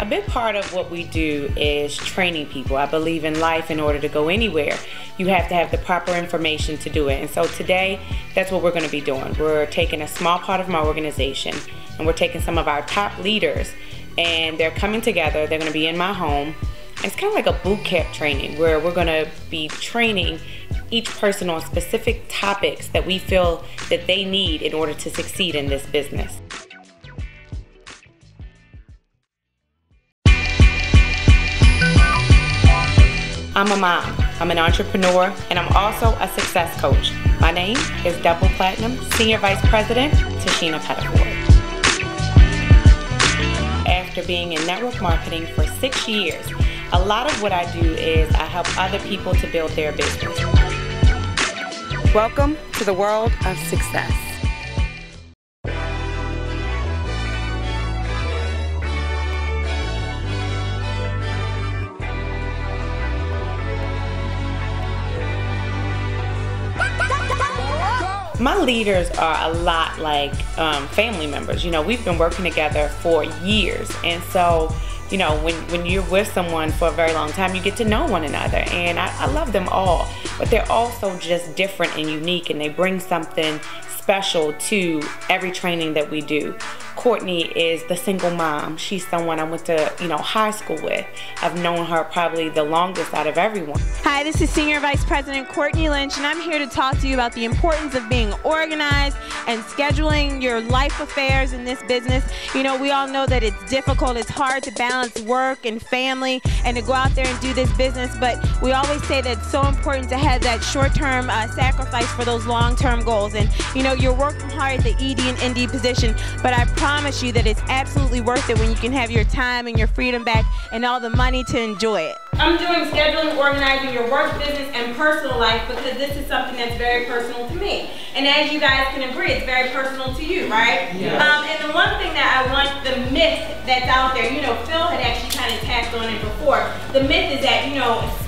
A big part of what we do is training people. I believe in life, in order to go anywhere, you have to have the proper information to do it. And so today, that's what we're going to be doing. We're taking a small part of my organization, and we're taking some of our top leaders, and they're coming together. They're going to be in my home. It's kind of like a boot camp training, where we're going to be training each person on specific topics that we feel that they need in order to succeed in this business. I'm a mom, I'm an entrepreneur, and I'm also a success coach. My name is Double Platinum Senior Vice President, Tishina Pettiford. After being in network marketing for 6 years, a lot of what I do is I help other people to build their business. Welcome to the world of success. My leaders are a lot like family members. You know, we've been working together for years, and so, you know, when you're with someone for a very long time, you get to know one another, and I love them all, but they're also just different and unique, and they bring something special to every training that we do. Courtnye is the single mom. She's someone I went to, high school with. I've known her probably the longest out of everyone. Hi, this is Senior Vice President Courtnye Lynch, and I'm here to talk to you about the importance of being organized and scheduling your life affairs in this business. You know, we all know that it's difficult, it's hard to balance work and family and to go out there and do this business, but we always say that it's so important to have that short-term sacrifice for those long-term goals. And you know, you're working hard at the ED and ND position, but I promise you that it's absolutely worth it when you can have your time and your freedom back and all the money to enjoy it. I'm doing scheduling, organizing your work, business, and personal life because this is something that's very personal to me. And as you guys can agree, it's very personal to you, right? Yes. And the one thing that I want, the myth that's out there, Phil had actually kind of tapped on it before. The myth is that,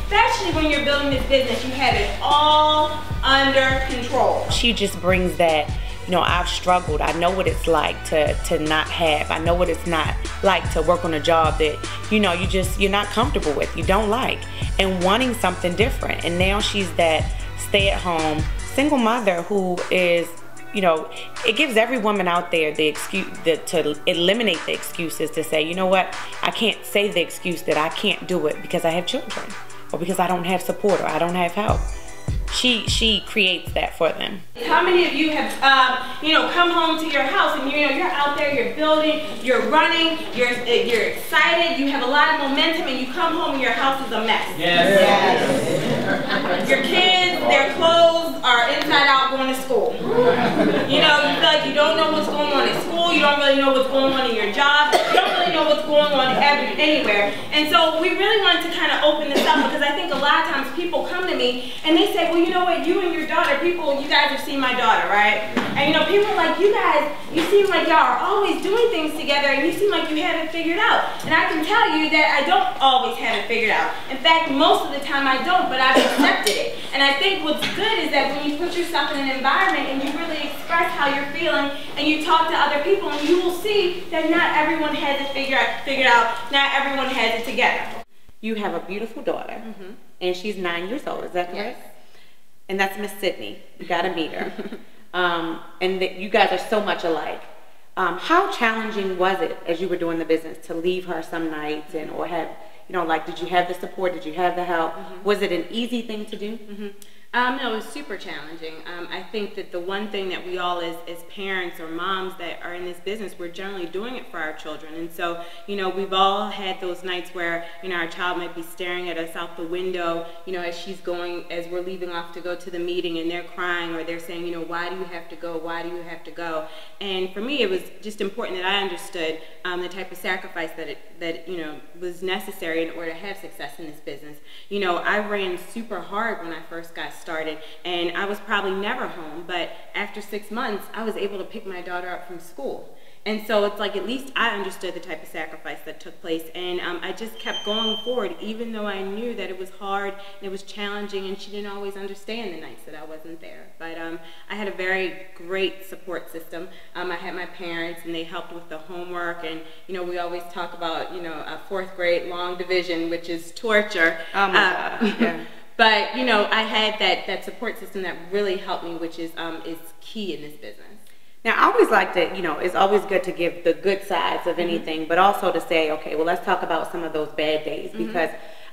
especially when you're building this business, you have it all under control. She just brings that, I've struggled. I know what it's like to not have. I know what it's not like to work on a job that, you're not comfortable with, you don't like, and wanting something different. And now she's that stay-at-home single mother who is, it gives every woman out there the excuse to eliminate the excuses, to say, you know what, I can't say the excuse that I can't do it because I have children, or because I don't have support, or I don't have help. She creates that for them. How many of you have, come home to your house and you're out there, you're building, you're running, you're excited, you have a lot of momentum, and you come home and your house is a mess? Yes. Yes. Your kids, their clothes are inside out going to school. You feel like you don't know what's going on at school, you don't really know what's going on in your job, you don't really know what's going on anywhere. And so we really wanted to kind of open this up, because I think a lot of times people come to me and they say, well, you know what, you and your daughter, you guys have seen my daughter, right? And people are like, you guys, you seem like y'all are always doing things together, and you seem like you have it figured out. And I can tell you that I don't always have it figured out. In fact, most of the time I don't, but I've accepted it. And I think what's good is that when you put yourself in an environment and you really express how you're feeling, and you talk to other people, and you will see that not everyone has it figured out, not everyone has it together. You have a beautiful daughter, and she's 9 years old, is that correct? Yes. And that's Miss Sydney. You gotta meet her. And you guys are so much alike. How challenging was it as you were doing the business to leave her some nights, or have, did you have the support? Did you have the help? Was it an easy thing to do? No, it was super challenging. I think that the one thing that we all as parents or moms that are in this business, we're generally doing it for our children. And so, we've all had those nights where, our child might be staring at us out the window, as we're leaving off to go to the meeting, and they're crying, or they're saying, why do you have to go? Why do you have to go? And for me, it was just important that I understood the type of sacrifice that was necessary in order to have success in this business. I ran super hard when I first got started, and I was probably never home, but after 6 months I was able to pick my daughter up from school. And so it's like, at least I understood the type of sacrifice that took place. And I just kept going forward, even though I knew that it was hard and it was challenging, and she didn't always understand the nights that I wasn't there. But I had a very great support system. I had my parents, and they helped with the homework. And, you know, we always talk about, you know, a 4th grade long division, which is torture. Oh my God. Yeah. But, you know, I had that support system that really helped me, which is key in this business. Now, I always like to, you know, it's always good to give the good sides of anything, but also to say, okay, well, let's talk about some of those bad days, because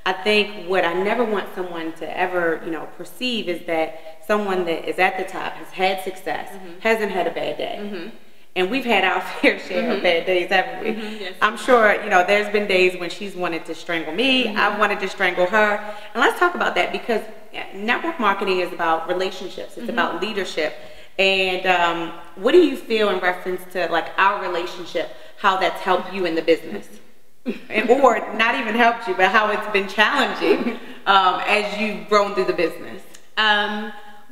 I think what I never want someone to ever, you know, perceive is that someone that is at the top has had success, hasn't had a bad day. And we've had our fair share of bad days, haven't we? Yes. I'm sure, you know, there's been days when she's wanted to strangle me, I've wanted to strangle her. And let's talk about that, because network marketing is about relationships, it's about leadership. And what do you feel in reference to like our relationship, how that's helped you in the business? Or not even helped you, but how it's been challenging as you've grown through the business?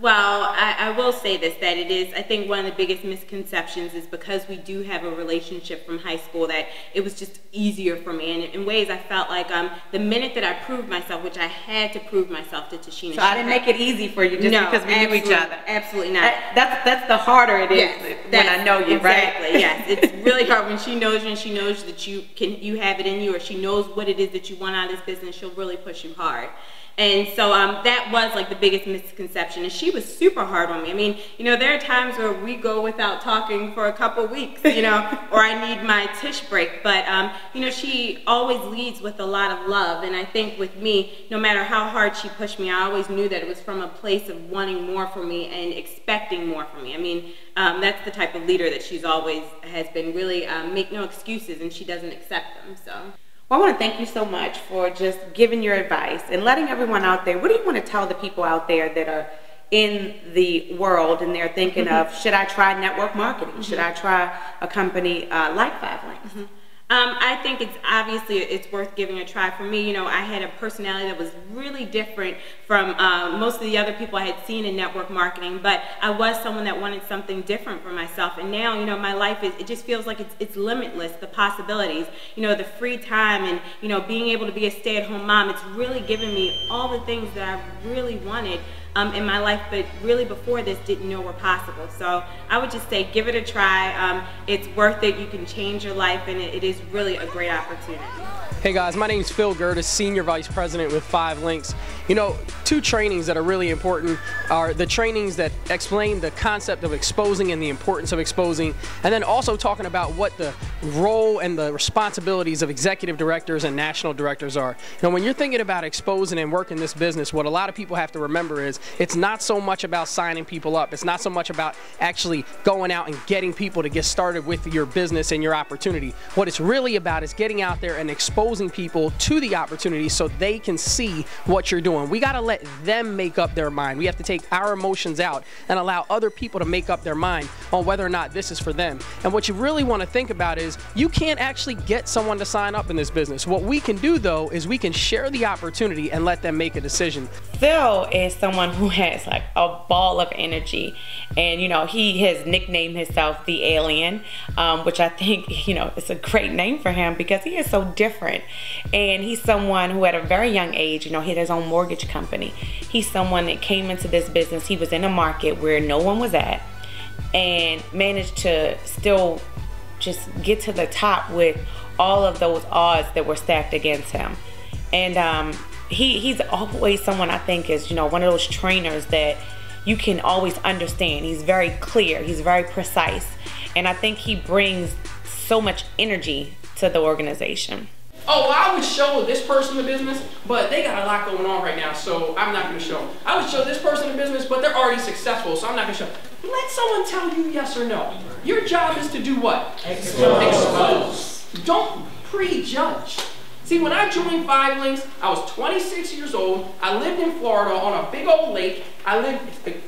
Well, I will say this, that it is, I think one of the biggest misconceptions is because we do have a relationship from high school that it was just easier for me. And in ways I felt like the minute that I proved myself, which I had to prove myself to Tishina. So I didn't make it easy for you just because we knew each other. Absolutely not. That's the harder it is when I know you, right? Exactly, yes. It's really hard when she knows you and she knows that you have it in you, or she knows what it is that you want out of this business. She'll really push you hard. And so that was like the biggest misconception, and she was super hard on me. I mean, you know, there are times where we go without talking for a couple weeks, you know, or I need my Tish break, but you know, she always leads with a lot of love. And I think with me, no matter how hard she pushed me, I always knew that it was from a place of wanting more from me and expecting more from me. I mean, that's the type of leader that she's always has been. Really make no excuses, and she doesn't accept them. So. Well, I want to thank you so much for just giving your advice and letting everyone out there. What do you want to tell the people out there that are in the world and they're thinking of, should I try network marketing? Should I try a company like 5 Links? I think it's worth giving a try. For me, you know, I had a personality that was really different from most of the other people I had seen in network marketing, but I was someone that wanted something different for myself. And now, you know, my life it just feels like it's limitless, the possibilities, you know, the free time, and, you know, being able to be a stay-at-home mom. It's really given me all the things that I really wanted in my life, but really before this didn't know were possible. So I would just say give it a try. It's worth it. You can change your life, and it is really a great opportunity. Hey guys, my name is Phil Gertis, Senior Vice President with 5 Links. You know, 2 trainings that are really important are the trainings that explain the concept of exposing and the importance of exposing, and then also talking about what the role and the responsibilities of executive directors and national directors are. You know, when you're thinking about exposing and working this business, what a lot of people have to remember is it's not so much about signing people up. It's not so much about actually going out and getting people to get started with your business and your opportunity. What it's really about is getting out there and exposing people to the opportunity so they can see what you're doing. We got to let them make up their mind. We have to take our emotions out and allow other people to make up their mind on whether or not this is for them. And what you really want to think about is you can't actually get someone to sign up in this business. What we can do, though, is we can share the opportunity and let them make a decision. Phil is someone who has like a ball of energy, and you know, he has nicknamed himself the Alien, which I think, you know, it's a great name for him because he is so different. And he's someone who at a very young age, you know, he had his own mortgage company. He's someone that came into this business, he was in a market where no one was at, and managed to still just get to the top with all of those odds that were stacked against him. And he's always someone I think is, you know, one of those trainers that you can always understand. He's very clear, he's very precise, and I think he brings so much energy to the organization. Oh, well, I would show this person the business, but they got a lot going on right now, so I'm not going to show. I would show this person the business, but they're already successful, so I'm not going to show. Let someone tell you yes or no. Your job is to do what? Expose. Don't prejudge. See, when I joined 5 Links, I was 26 years old. I lived in Florida on a big old lake. I lived,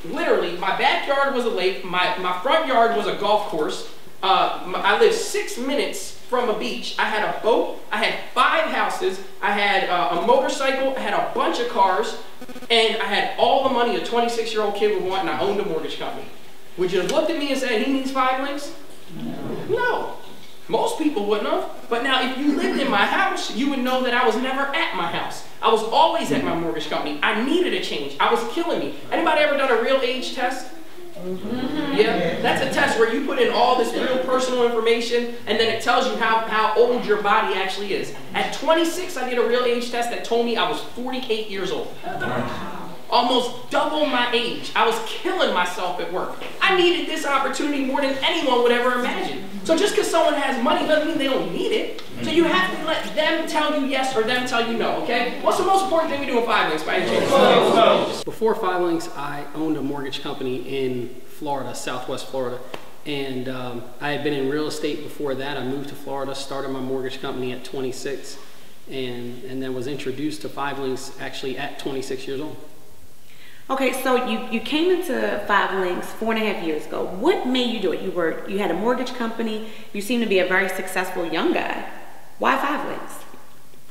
literally, my backyard was a lake. My front yard was a golf course. I lived 6 minutes from a beach. I had a boat. I had 5 houses. I had a motorcycle. I had a bunch of cars. And I had all the money a 26-year-old kid would want, and I owned a mortgage company. Would you have looked at me and said, he needs 5 Links? No. Most people wouldn't have. But now if you lived in my house, you would know that I was never at my house. I was always at my mortgage company. I needed a change. I was killing me. Anybody ever done a real age test? Yeah, that's a test where you put in all this real personal information and then it tells you how old your body actually is. At 26, I did a real age test that told me I was 48 years old. Almost double my age. I was killing myself at work. I needed this opportunity more than anyone would ever imagine. So just because someone has money doesn't mean they don't need it. So you have to let them tell you yes or them tell you no, okay? What's the most important thing we do in 5 Links by any chance? Before 5 Links, I owned a mortgage company in Florida, Southwest Florida. And I had been in real estate before that. I moved to Florida, started my mortgage company at 26, and then was introduced to 5 Links actually at 26 years old. Okay, so you came into 5 Links 4.5 years ago. What made you do it? You had a mortgage company. You seem to be a very successful young guy. Why 5 Links?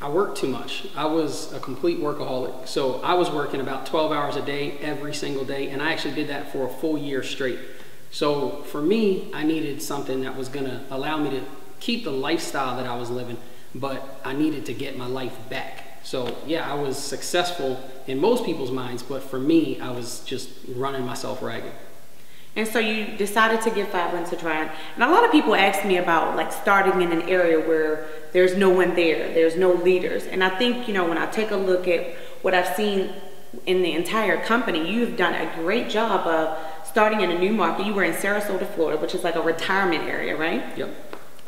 I worked too much. I was a complete workaholic. So I was working about 12 hours a day every single day, and I actually did that for a full year straight. So for me, I needed something that was gonna allow me to keep the lifestyle that I was living, but I needed to get my life back. So yeah, I was successful in most people's minds, but for me, I was just running myself ragged. And so you decided to give 5 Links a try. And a lot of people ask me about like starting in an area where there's no one there, there's no leaders. And I think, you know, when I take a look at what I've seen in the entire company, you've done a great job of starting in a new market. You were in Sarasota, Florida, which is like a retirement area, right? Yep.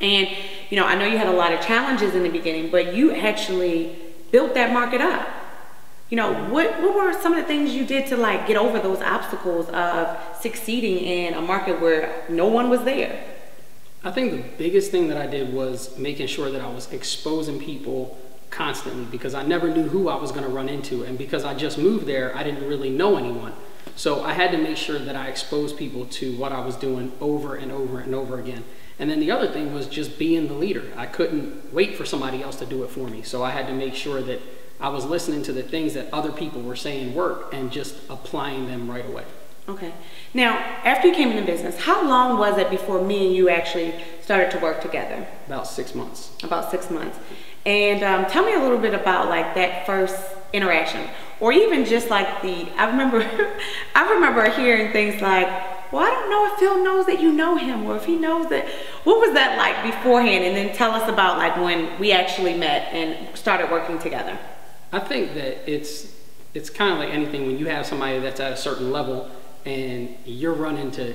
And, you know, I know you had a lot of challenges in the beginning, but you actually built that market up. You know, what were some of the things you did to like get over those obstacles of succeeding in a market where no one was there? I think the biggest thing that I did was making sure that I was exposing people constantly, because I never knew who I was going to run into, and because I just moved there, I didn't really know anyone. So I had to make sure that I exposed people to what I was doing over and over and over again. And then the other thing was just being the leader. I couldn't wait for somebody else to do it for me. So I had to make sure that I was listening to the things that other people were saying work and just applying them right away. Okay. Now, after you came into business, how long was it before me and you actually started to work together? About 6 months. About 6 months. And tell me a little bit about like that first interaction, or even just like I remember hearing things like, well, I don't know if Phil knows that you know him, or if he knows that. What was that like beforehand? And then tell us about like when we actually met and started working together. I think that it's kind of like anything. When you have somebody that's at a certain level and you're running to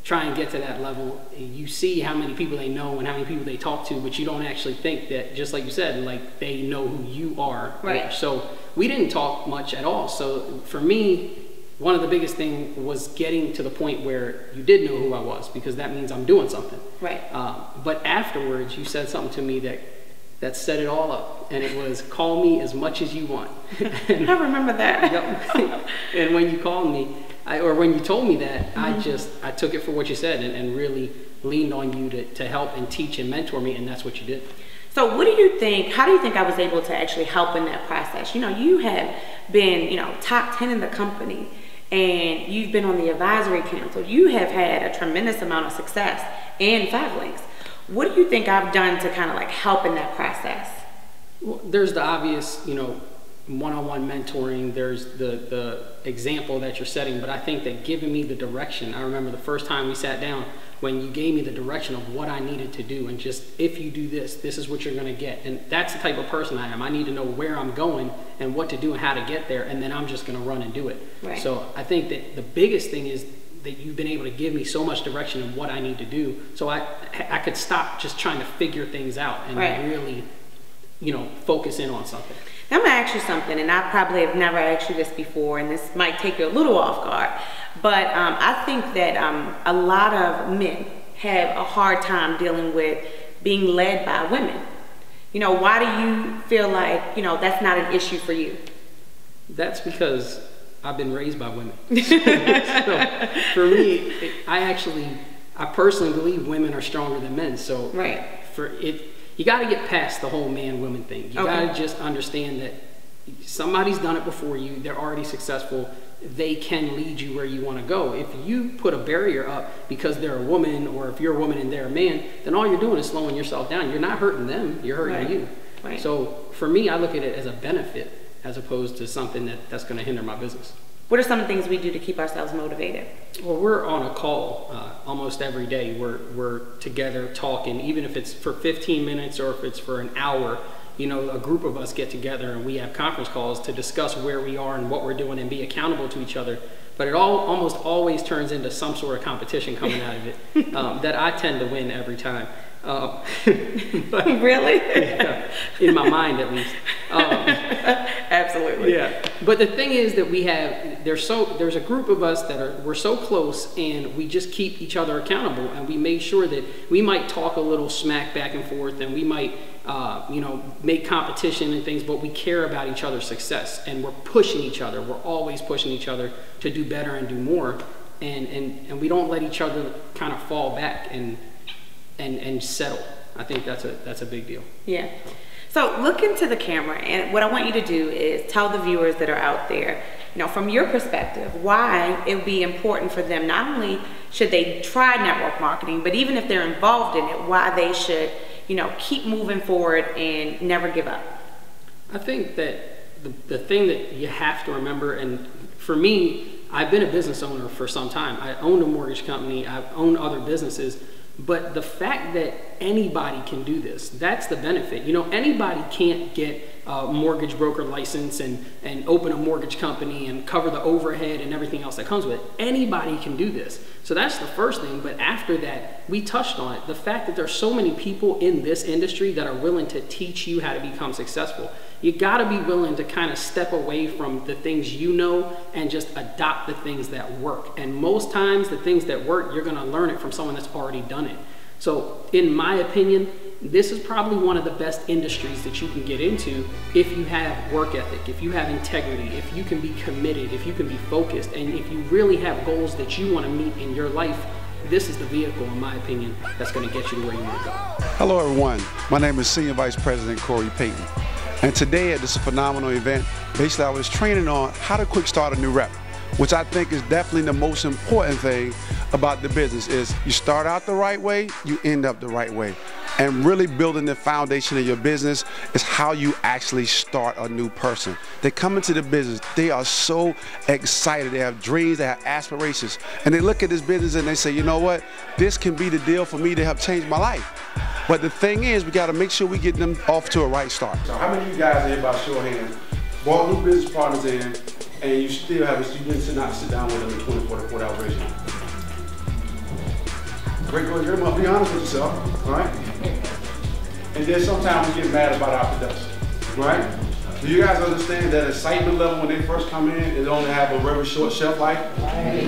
try and get to that level, you see how many people they know and how many people they talk to, but you don't actually think that, just like you said, like they know who you are. Right. So we didn't talk much at all. So for me, one of the biggest things was getting to the point where you did know who I was, because that means I'm doing something. Right. But afterwards, you said something to me that set it all up, and it was, call me as much as you want. And, I remember that. Yep. And when you called me, or when you told me that, I took it for what you said and really leaned on you to help and teach and mentor me, and that's what you did. So what do you think, how do you think I was able to actually help in that process? You know, you have been, you know, top 10 in the company, and you've been on the advisory council. You have had a tremendous amount of success in 5 Links. What do you think I've done to kind of like help in that process? Well, there's the obvious, you know, one-on-one mentoring. There's the example that you're setting, but I think that giving me the direction. I remember the first time we sat down, when you gave me the direction of what I needed to do, and just, if you do this, this is what you're going to get. And that's the type of person I am. I need to know where I'm going and what to do and how to get there, and then I'm just going to run and do it. Right. So I think that the biggest thing is that you've been able to give me so much direction of what I need to do, so I could stop just trying to figure things out and really, you know, focus in on something. Now I'm gonna ask you something, and I probably have never asked you this before, and this might take you a little off guard, but I think that a lot of men have a hard time dealing with being led by women. You know, why do you feel like, you know, that's not an issue for you? That's because I've been raised by women. So for me, I personally believe women are stronger than men. So you got to get past the whole man-woman thing. You got to just understand that somebody's done it before you. They're already successful. they can lead you where you want to go. If you put a barrier up because they're a woman, or if you're a woman and they're a man, then all you're doing is slowing yourself down. You're not hurting them, you're hurting you. Right. So for me, I look at it as a benefit as opposed to something that's going to hinder my business. What are some things we do to keep ourselves motivated? Well, we're on a call almost every day. We're together talking, even if it's for 15 minutes or if it's for an hour. You know, a group of us get together and we have conference calls to discuss where we are and what we're doing and be accountable to each other. But it almost always turns into some sort of competition coming out of it that I tend to win every time. But, really? Yeah, in my mind at least. Absolutely. Yeah. But the thing is that there's a group of us that we're so close, and we just keep each other accountable, and we make sure that we might talk a little smack back and forth, and we might make competition and things, but we care about each other's success, and we're pushing each other. We're always pushing each other to do better and do more, and we don't let each other kind of fall back and settle. I think that's a big deal. Yeah. So look into the camera, and what I want you to do is tell the viewers that are out there, you know, from your perspective, why it would be important for them. Not only should they try network marketing, but even if they're involved in it, why they should, you know, keep moving forward and never give up. I think that the thing that you have to remember, and for me, I've been a business owner for some time. I own a mortgage company. I've owned other businesses. But the fact that anybody can do this, that's the benefit. You know, anybody can't get a mortgage broker license and open a mortgage company and cover the overhead and everything else that comes with it. Anybody can do this. So that's the first thing. But after that, we touched on it. The fact that there's so many people in this industry that are willing to teach you how to become successful. You gotta be willing to kind of step away from the things you know and just adopt the things that work. And most times the things that work, you're gonna learn it from someone that's already done it. So in my opinion, this is probably one of the best industries that you can get into if you have work ethic, if you have integrity, if you can be committed, if you can be focused, and if you really have goals that you want to meet in your life. This is the vehicle, in my opinion, that's going to get you to where you want to go. Hello everyone, my name is Senior Vice President Payton. And today at this phenomenal event, basically I was training on how to quick start a new rep, which I think is definitely the most important thing about the business. Is you start out the right way, you end up the right way. And really building the foundation of your business is how you actually start a new person. They come into the business, they are so excited, they have dreams, they have aspirations, and they look at this business and they say, you know what, this can be the deal for me to help change my life. But the thing is, we gotta make sure we get them off to a right start. So how many of you guys here, by show of hands, brought new business partners in, and you still have a student sit down with them in 24 to 40 hour ratio? Great, you're gonna be honest with yourself, all right? And then sometimes we get mad about our production, right? Do you guys understand that excitement level when they first come in, it only have a very short shelf life,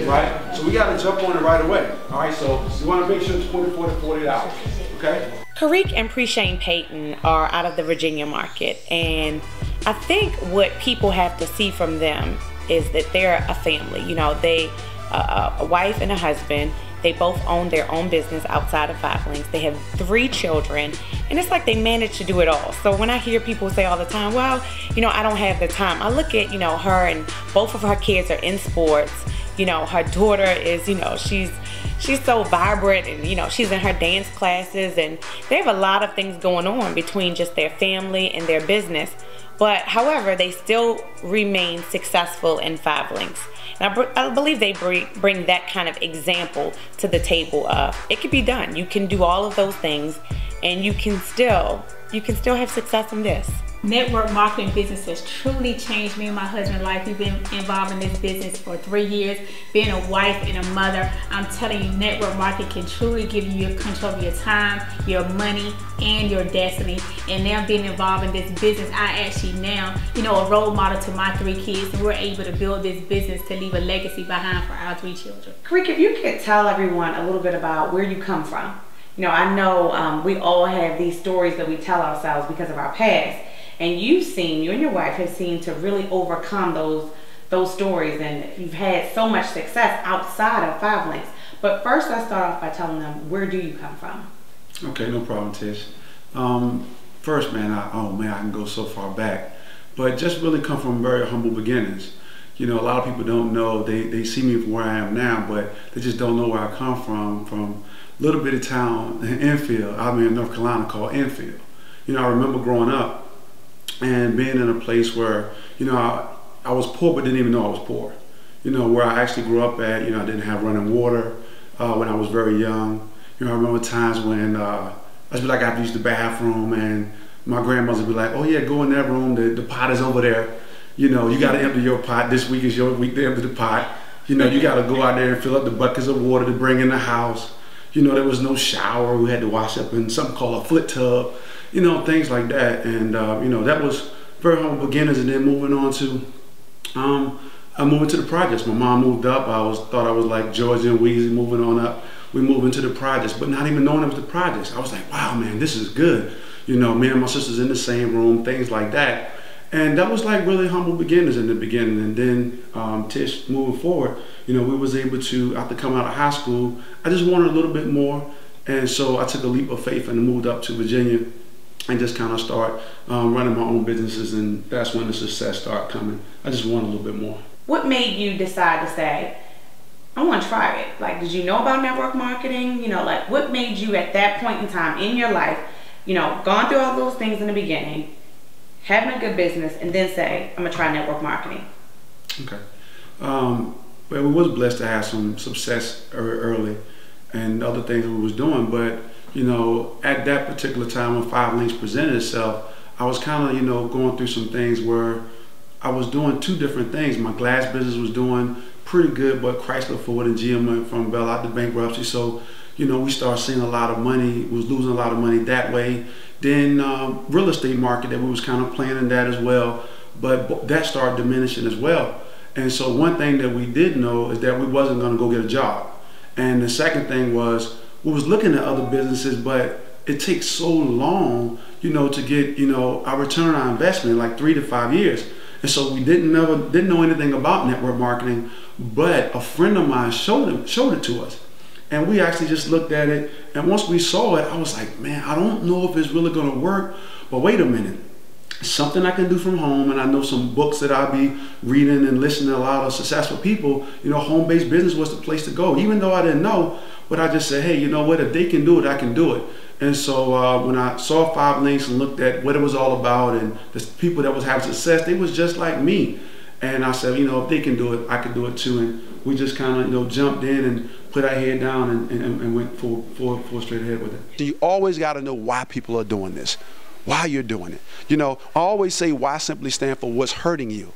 right? So we gotta jump on it right away, all right? So you wanna make sure it's 24 to 48 hours, okay? Coreck and Preshane Payton are out of the Virginia market, and I think what people have to see from them is that they're a family. You know, they a wife and a husband. They both own their own business outside of 5 Links. They have 3 children, and it's like they manage to do it all. So when I hear people say all the time, well, you know, I don't have the time, I look at, you know, her, and both of her kids are in sports. You know, her daughter is, you know, she's so vibrant, and, you know, she's in her dance classes, and they have a lot of things going on between just their family and their business. But however, they still remain successful in 5 Links. And I believe they bring that kind of example to the table of it can be done. You can do all of those things, and you can still have success in this. Network marketing business has truly changed me and my husband's life. We've been involved in this business for 3 years. Being a wife and a mother, I'm telling you, network marketing can truly give you control of your time, your money, and your destiny. And now being involved in this business, I actually now, you know, a role model to my 3 kids, and we're able to build this business to leave a legacy behind for our 3 children. Coreck, if you could tell everyone a little bit about where you come from. You know, I know we all have these stories that we tell ourselves because of our past. And you and your wife have seen to really overcome those stories, and you've had so much success outside of 5 Links. But first, let's start off by telling them, where do you come from? Okay, no problem, Tish. First, man, I can go so far back, but just really come from very humble beginnings. you know, a lot of people don't know. They see me from where I am now, but they just don't know where I come from a little bit of town in Enfield. I'm in North Carolina called Enfield. You know, I remember growing up and being in a place where, you know, I was poor but didn't even know I was poor. You know, where I actually grew up at, you know, I didn't have running water when I was very young. You know, I remember times when I'd be like, I have to use the bathroom, and my grandmother would be like, oh yeah, go in that room, the pot is over there. You know, you got to empty your pot. This week is your week to empty the pot. You know, you got to go out there and fill up the buckets of water to bring in the house. You know, there was no shower. We had to wash up in something called a foot tub. You know, things like that. And, you know, that was very humble beginnings. And then moving on to, I moved into the projects. My mom moved up. Thought I was like Georgia and Weezy moving on up. We moved into the projects, but not even knowing it was the projects. I was like, wow, man, this is good. You know, me and my sisters in the same room, things like that. And that was like really humble beginnings in the beginning. And then Tish, moving forward, you know, we was able to, after coming out of high school, I just wanted a little bit more. And so I took a leap of faith and moved up to Virginia and just kind of start running my own businesses. And that's when the success started coming. I just wanted a little bit more. What made you decide to say, I want to try it? Like, did you know about network marketing? You know, like what made you at that point in time in your life, you know, gone through all those things in the beginning, having a good business, and then say, I'm gonna try network marketing? Okay. Well, we was blessed to have some success early and other things we was doing, but you know, at that particular time when 5 Links presented itself, I was kind of, you know, going through some things where I was doing 2 different things. My glass business was doing pretty good, but Chrysler, Ford, and GM went from bailout to bankruptcy. So, you know, we started seeing a lot of money, was losing a lot of money that way. Then real estate market that we was kind of playing in that as well, but that started diminishing as well. And so one thing that we did know is that we wasn't gonna go get a job. And the second thing was, we was looking at other businesses, but it takes so long, you know, to get, you know, our return on investment, like 3 to 5 years. And so we didn't know anything about network marketing, but a friend of mine showed it to us. And we actually just looked at it, and once we saw it, I was like, man, I don't know if it's really gonna work, but wait a minute. Something I can do from home, and I know some books that I'll be reading and listening to a lot of successful people. You know, home-based business was the place to go, even though I didn't know, but I just said, hey, you know what, if they can do it, I can do it. And so when I saw 5 Links and looked at what it was all about and the people that was having success, they was just like me. And I said, you know, if they can do it, I can do it too. And we just kind of, you know, jumped in and put our head down and went full straight ahead with it. You always got to know why people are doing this, why you're doing it. You know, I always say why simply stand for what's hurting you.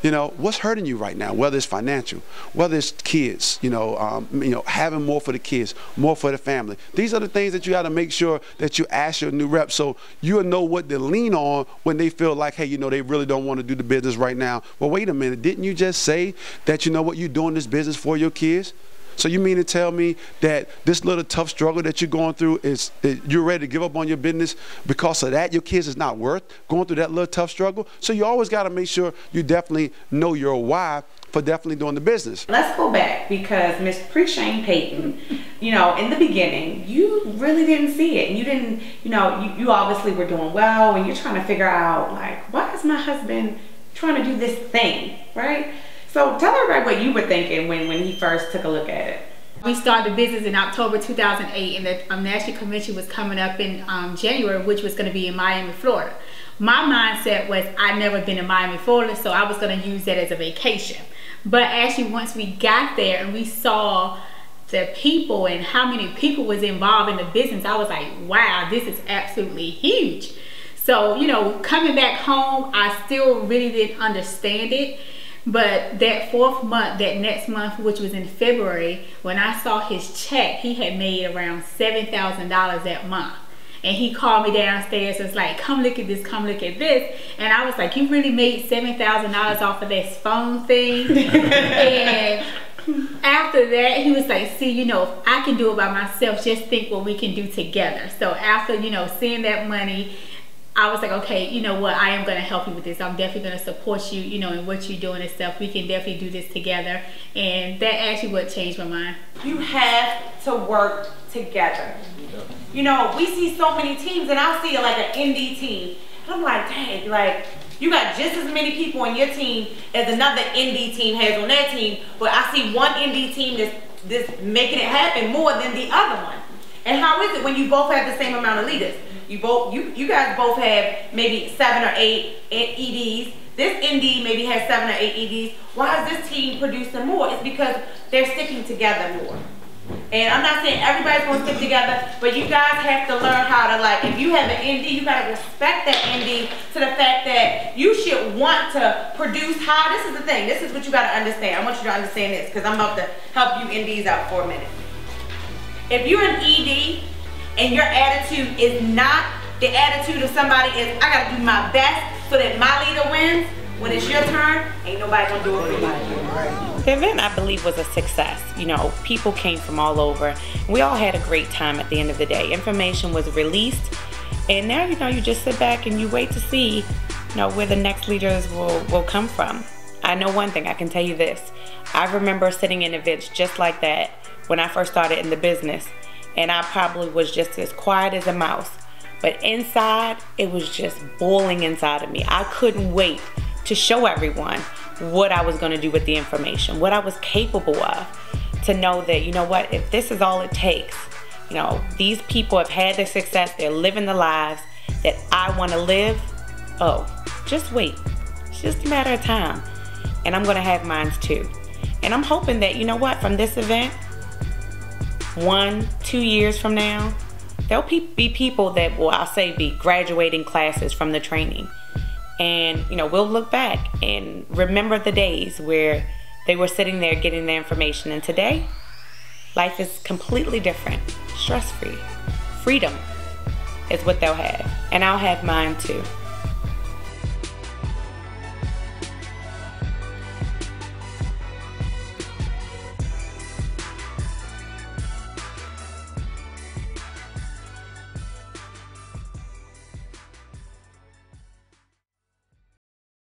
You know, what's hurting you right now, whether it's financial, whether it's kids, you know, having more for the kids, more for the family. These are the things that you got to make sure that you ask your new rep so you'll know what to lean on when they feel like, hey, you know, they really don't want to do the business right now. Well, wait a minute, didn't you just say that, you know what, you're doing this business for your kids? So you mean to tell me that this little tough struggle that you're going through is you're ready to give up on your business because of that? Your kids is not worth going through that little tough struggle? So you always got to make sure you definitely know your why for definitely doing the business. Let's go back, because Miss Preshane Payton, you know, in the beginning, you really didn't see it. And you didn't, you know, you obviously were doing well, and you're trying to figure out, like, why is my husband trying to do this thing, right? So tell everybody what you were thinking when he first took a look at it. We started the business in October 2008, and the national convention was coming up in January, which was going to be in Miami, Florida. My mindset was I'd never been in Miami, Florida, so I was going to use that as a vacation. But actually, once we got there and we saw the people and how many people was involved in the business, I was like, wow, this is absolutely huge. So, you know, coming back home, I still really didn't understand it. But that 4th month, that next month, which was in February, when I saw his check, he had made around $7,000 that month. And he called me downstairs and was like, come look at this, come look at this. And I was like, you really made $7,000 off of this phone thing? And after that, he was like, see, you know, if I can do it by myself, just think what we can do together. So after, you know, seeing that money, I was like, okay, you know what, I am going to help you with this. I'm definitely going to support you, you know, in what you're doing and stuff. We can definitely do this together. And that actually what changed my mind. You have to work together. You know, we see so many teams, and I'll see like an indie team. And I'm like, dang, like, You got just as many people on your team as another ND team has on their team, but I see one ND team that's making it happen more than the other one. And how is it when you both have the same amount of leaders? You guys both have maybe 7 or 8 EDs. This ND maybe has 7 or 8 EDs. Why is this team producing more? It's because they're sticking together more. And I'm not saying everybody's gonna stick together, but you guys have to learn how to, like, if you have an ND, you gotta respect that ND to the fact that you should want to produce high. This is the thing. This is what you gotta understand. I want you to understand this because I'm about to help you NDs out for a minute. If you're an ED and your attitude is not the attitude of somebody is, I gotta do my best so that my leader wins, when it's your turn, ain't nobody gonna do it for you. The event, I believe, was a success. You know, people came from all over. We all had a great time at the end of the day. Information was released, and now, you know, you just sit back and you wait to see, you know, where the next leaders will come from. I know one thing, I can tell you this. I remember sitting in events just like that when I first started in the business, and I probably was just as quiet as a mouse. But inside, it was just boiling inside of me. I couldn't wait to show everyone what I was gonna do with the information, what I was capable of, to know that, you know what, if this is all it takes, you know, these people have had their success, they're living the lives that I wanna live, oh, just wait. It's just a matter of time. And I'm gonna have mine too. And I'm hoping that, you know what, from this event, 1, 2 years from now, there'll be people that will, I'll say, be graduating classes from the training. And, you know, we'll look back and remember the days where they were sitting there getting their information. And today, life is completely different, stress-free. Freedom is what they'll have. And I'll have mine too.